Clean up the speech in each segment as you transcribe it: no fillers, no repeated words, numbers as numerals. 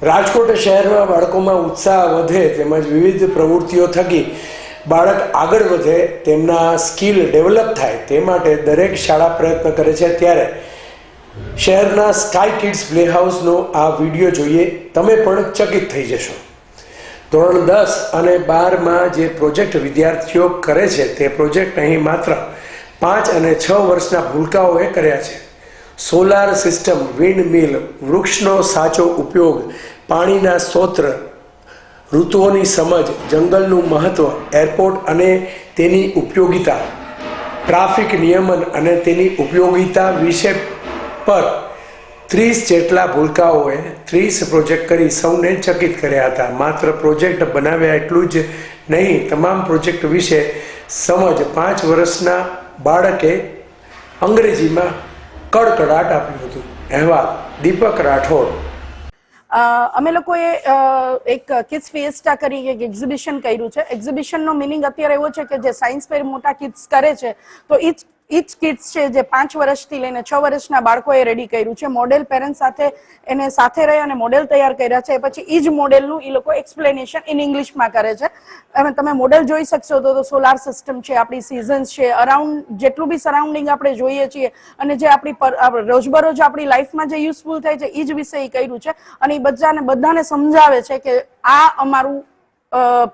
રાજકોટ શહેરમાં બાળકોમાં ઉત્સાહ વધે તેમજ વિવિધ પ્રવૃત્તિઓ થકી બાળક આગળ વધે, તેમના સ્કિલ ડેવલપ થાય તે માટે દરેક શાળા પ્રયત્ન કરે છે। ત્યારે શહેરના સ્કાય કિડ્સ પ્લેહાઉસનો આ વિડીયો જોઈએ, તમે પણ ચકિત થઈ જશો। ધોરણ 10 અને 12માં જે પ્રોજેક્ટ વિદ્યાર્થીઓ કરે છે તે પ્રોજેક્ટ અહીં માત્ર 5 અને 6 વર્ષના ભૂલકાઓએ કર્યા છે। સોલાર સિસ્ટમ, વિન્ડ મિલ, વૃક્ષનો સાચો ઉપયોગ, પાણીના સ્ત્રોત, ઋતુઓની સમજ, જંગલનું મહત્વ, એરપોર્ટ અને તેની ઉપયોગિતા, ટ્રાફિક નિયમન અને તેની ઉપયોગિતા વિષય પર 30 જેટલા ભૂલકાઓએ 30 પ્રોજેક્ટ કરી સૌને ચકિત કર્યા હતા। માત્ર પ્રોજેક્ટ બનાવ્યા એટલું જ નહીં, તમામ પ્રોજેક્ટ વિશે સમજ 5 વર્ષના બાળકે અંગ્રેજીમાં કડકડાટ આપ્યું હતું। અહેવાલ દીપક રાઠોડ। અમે લોકોએ એક કિડ્સ ફિએસ્ટા કરી એક એક્ઝિબિશન કર્યું છે। એક્ઝિબિશનનો મિનિંગ અત્યારે એવો છે કે જે સાયન્સ ફેર મોટા કિડ્સ કરે છે તો ઈચ કિડ્સ છે જે 5 વર્ષથી લઈને 6 વર્ષના બાળકોએ રેડી કર્યું છે। મોડેલ પેરેન્ટ સાથે એને સાથે રહી અને મોડેલ તૈયાર કર્યા છે, પછી એ જ મોડેલનું એ લોકો એક્સપ્લેનેશન ઇન ઇંગ્લિશમાં કરે છે। અને તમે મોડેલ જોઈ શકશો તો સોલાર સિસ્ટમ છે, આપણી સિઝન્સ છે, અરાઉન્ડ જેટલું બી સરાઉન્ડિંગ આપણે જોઈએ છીએ અને જે આપણી રોજબરોજ આપણી લાઈફમાં જે યુઝફુલ થાય છે એ જ વિશે એ કર્યું છે। અને એ બધાને સમજાવે છે કે આ અમારું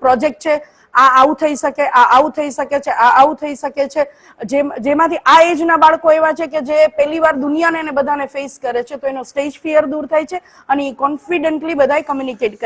પ્રોજેક્ટ છે, આ આવું થઈ શકે, આ આવું થઈ શકે છે, આ આવું થઈ શકે છે, જેમાંથી આ એજના બાળકો એવા છે કે જે પહેલી વાર દુનિયાને બધાને ફેસ કરે છે તો એનો સ્ટેજ ફિયર દૂર થાય છે અને એ કોન્ફિડન્ટલી બધાય કમ્યુનિકેટ કરે।